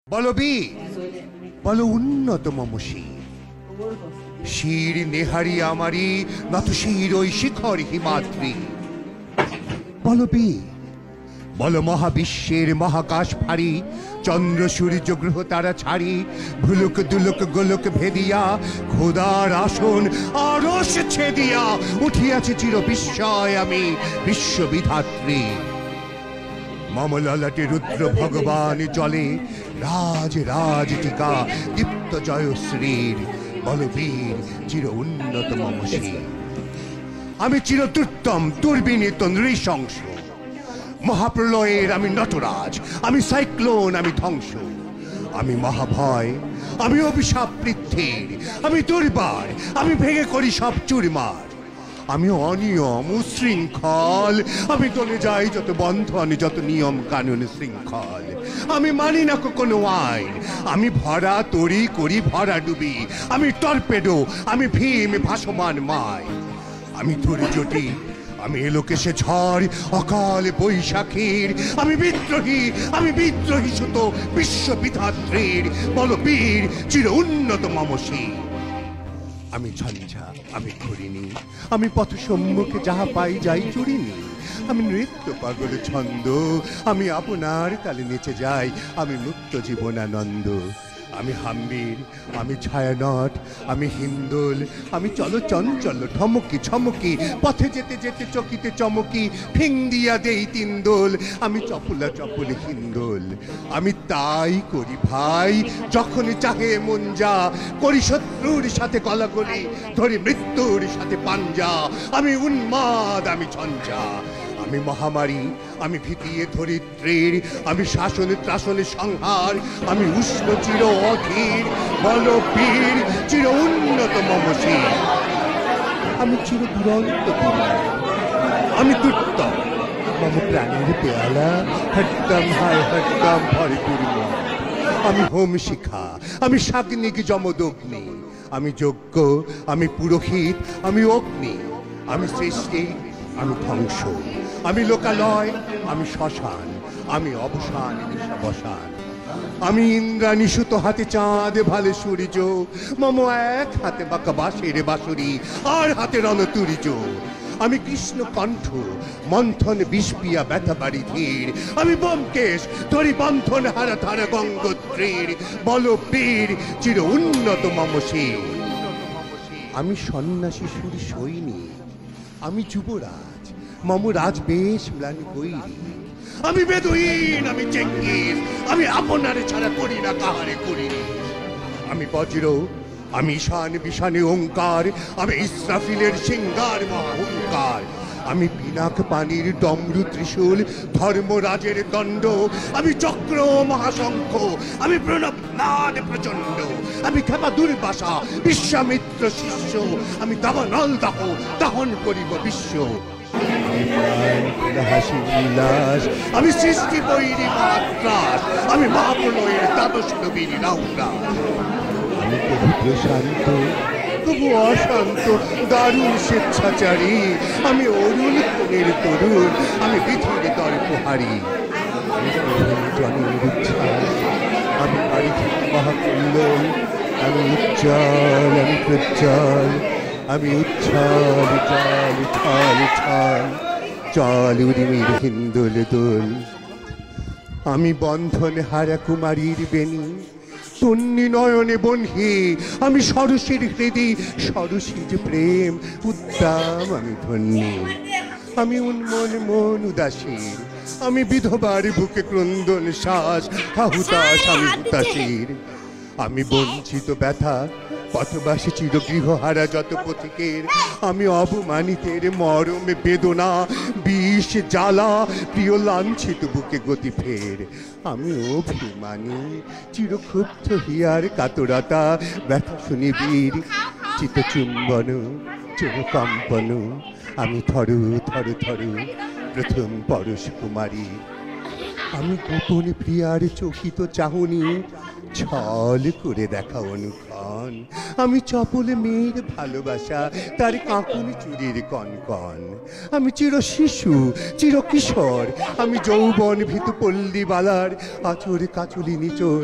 বলো বীর, বলো উন্নত মম শির। শির নেহারি আমারি নত শির ওই শিখর হিমাদ্রি। বলো বীর, বলো মহাবিশ্বের মহাকাশ ফাড়ি, চন্দ্র সূর্য গ্রহ তারা ছাড়ি, ভুলুক দুলুক গোলক ভেদিয়া খোদার আসন আরশ ছেদিয়া উঠিয়াছি চির বিস্ময় আমি বিশ্ববিধাত্রী। মম ললাটে রুদ্র ভগবান জলে রাজ রাজ টিকা দীপ্ত জয়শ্রীর। বলবীর চির উন্নত মম শির। আমি চির দুর্দম দুর্বিনীত নৃশংস, মহাপ্রলয়ের আমি নটরাজ, আমি সাইক্লোন, আমি ধ্বংস, আমি মহাভয়, আমি অভিশাপ পৃথ্বীর, আমি দুর্বার, আমি ভেঙে করি সব চুরমার। আমি অনিয়ম উশৃঙ্খল, আমি টলে যাই যত বন্ধন যত নিয়ম কানুন শৃঙ্খল। আমি মানি না কোনো আইন, আমি ভরা তরি করি ভরা ডুবি, আমি টর্পেডো, আমি ভীম ভাসমান মাই। আমি দুর্যোটি, আমি এলোকেশে ঝড় অকাল বৈশাখীর, আমি বিদ্রোহী, আমি বিদ্রোহী সুত বিশ্ববিধাত্রীর। বল বীর চির উন্নত মম শির। আমি ঝঞ্ঝা, আমি ঘুরিনি, আমি পথ সম্মুখে যাহা পাই যাই চুরিনি। আমি নৃত্য পাগল ছন্দ, আমি আপনার তালে নেচে যাই, আমি মুক্ত জীবনানন্দ। আমি হাম্বির, আমি ছায়ানট, আমি হিন্দোল, আমি চলো চঞ্চল ঠমকি ছমকি, পথে যেতে যেতে চকিতে চমকি ফিং দিয়া দেই তিন দোল। আমি চপলা চপল হিন্দোল, আমি তাই করি ভাই যখন চাহে মন যা, করি শত্রুর সাথে গলাগলি, ধরি মৃত্যুর সাথে পাঞ্জা। আমি উন্মাদ, আমি ঝঞ্ঝা, আমি মহামারী, আমি ভীতিয়ে ধরিত্রীর, আমি শাসন ত্রাসনে সংহার, আমি উষ্ণ চির অধীর। বল বীর চির উন্নত মম শির। আমি চির দুরন্ত বীর, আমি দুর্দম, মম প্রাণের পেয়ালা হট্টম হায় হট্টম ভরপূর্ণ। আমি হোম শিখা, আমি সাগ্নিক যমদগ্নি, আমি যজ্ঞ, আমি পুরোহিত, আমি অগ্নি। আমি সৃষ্টি, আমি ধ্বংস, আমি লোকালয়, আমি শ্মশান, আমি অবসান নিশাবসান। আমি ইন্দ্রাণী সুত হাতে চাঁদ ভালে সূর্য, মম এক হাতে বাঁকা বাঁশের বাঁশরি আর হাতে রণতুর্য। আমি কৃষ্ণ কণ্ঠ, মন্থন বিষপিয়া ব্যথা বাড়ি ধীর, আমি ব্যোমকেশ, ধরি বন্ধন হারা ধারা গঙ্গোত্রীর। বল বীর চির উন্নত মম শির। আমি সন্ন্যাসী সুর সৈনিক, আমি যুবরাজ, মম রাজবেশ ম্লান গৈরি। আমি বেদুইন, আমি চেঙ্গিস, আমি আপনারে ছাড়া করি না কাহারে করিনি। আমি বজ্র, আমি ঈশান বিশানে ওঙ্কার, আমি ইসরাফিলের সিংহার মহাহুঙ্কার। আমি পিনাক পানির ডমরু ত্রিশূল, ধর্মরাজের দণ্ড, আমি চক্র মহাশঙ্খ, আমি প্রণব নাদ প্রচণ্ড। আমি খেপা দুর্বাসা, বিশ্বামিত্র শিষ্য, আমি দাবানল দাহ দাহন করিব বিশ্ব। হাসি বিলাস, আমি সৃষ্টি বৈরী মাত্রাস, আমি মহাপ্রলয়ের দ্বাদশ নবীর রাউরা। আমি পবিত্র শান্ত, তবু অশান্ত দারুণ স্বেচ্ছাচারী, আমি অরুণ কোণের তরুণ, আমি পৃথিবীর দর্পহারী। আমি জনের উচ্ছ্বাস, আমি পারিথিক মহাকুল্লোল, আমি উজ্জ্বল, আমি প্রজ্জ্বল, আমি উচ্ছল উচ্ছল উচ্ছল উচ্ছল, চল উর্মির হিন্দোল দোল। আমি বন্ধন হারা কুমারীর বেণী, তন্নি নয়নে বনহি, আমি সরসের হৃদি সরসিজ প্রেম উদ্দাম, আমি ধন্যী। আমি উন্মন মন উদাসীর, আমি বিধবার বুকে ক্রন্দন শ্বাস হাহুতাস, আমি হুতাশীর। আমি বঞ্চিত ব্যথা পথবাসী চির গৃহহারা যত পথিকের, আমি অবমানিতের মরম বেদনা বিষ জ্বালা প্রিয় লাঞ্ছিত বুকে গতি ফের। আমি অভিমানী চিরক্ষুব্ধ হিয়ার কাতরতা ব্যথা শুনি বীর চিত্তচুম্বন চিরকম্পন। আমি থরু থরু থরু প্রথম পরশ কুমারী। আমি গোপন প্রিয়ার চকিত চাহনি ছল করে দেখা অনুক্ষণ। আমি চপল মেয়ের ভালোবাসা তার কাঁকুনি চুরির কনকন। আমি চির শিশু চির কিশোর, আমি যৌবন ভীতু পল্লীবালার আচর কাচুলি নিচর।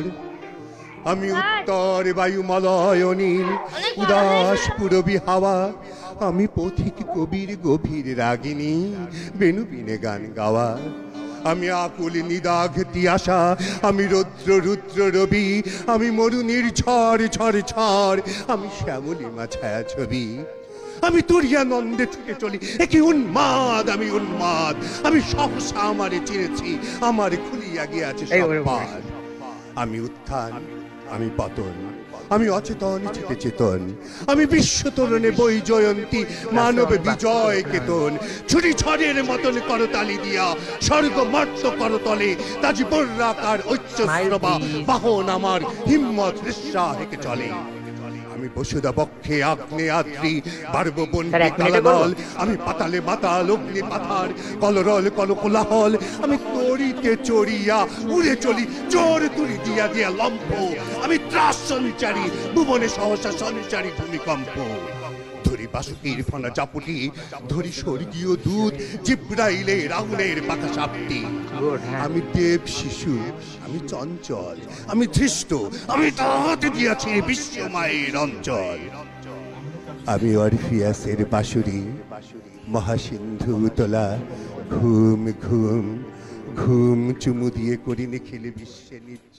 আমি উত্তর বায়ুমলয় নীল উদাস পুরবী হাওয়া, আমি পথিক কবির গভীর রাগিনী বেনু বিনে গান গাওয়া। আমি আকুল নিদাঘ তিয়াসা, আমি রৌদ্র রুদ্র রবি, আমি মরুনির ঝড় ঝড় ঝড়, আমি শ্যামলিমা ছায়া ছবি। আমি তুরিয়ানন্দে ছুটে চলি, একই উন্মাদ, আমি উন্মাদ, আমি সহসা আমারে চিনেছি, আমার খুলিয়া গিয়াছে সব পার। আমি উত্থান, আমি পতন, আমি অচেতন চিতে চেতন, আমি বিশ্ব তরণে বই জয়ন্তী মানব বিজয় কেতন। ছুরি ছড়ের মতন করতালি দিয়া স্বর্গ মর্ত করতলে, তাজি বর্রাকার উচ্চস্রবা বাহন আমার হিম্মত রিস্যা হেকে চলে। আমি বসুদা বক্ষে আগ্নে আদ্রি বারববন্তি কালানল, আমি পাতালে মাতাল অগ্নি পাথার কলরল কলকোলাহল, আমি তরিতে চড়িয়া উড়ে চলি জোর তুলি দিয়া দিয়া লম্ফ, আমি ত্রাস সঞ্চারী ভুবনে সহসা সঞ্চারী ভূমিকম্প। ধরি বাসুকির ফনা চাপুটি, ধরি স্বর্গীয় দূত জিব্রাইলে রাহুলের পাতা সাপটি। আমি দেব শিশু, আমি চঞ্চল, আমি ধৃষ্ট, আমি তাহাতে দিয়াছি বিশ্ব মায়ের অঞ্চল। আমি অরফিয়াসের বাঁশুরি, মহাসিন্ধু তোলা ঘুম ঘুম ঘুম চুমু দিয়ে করি নিখিল বিশ্বে নিত্য।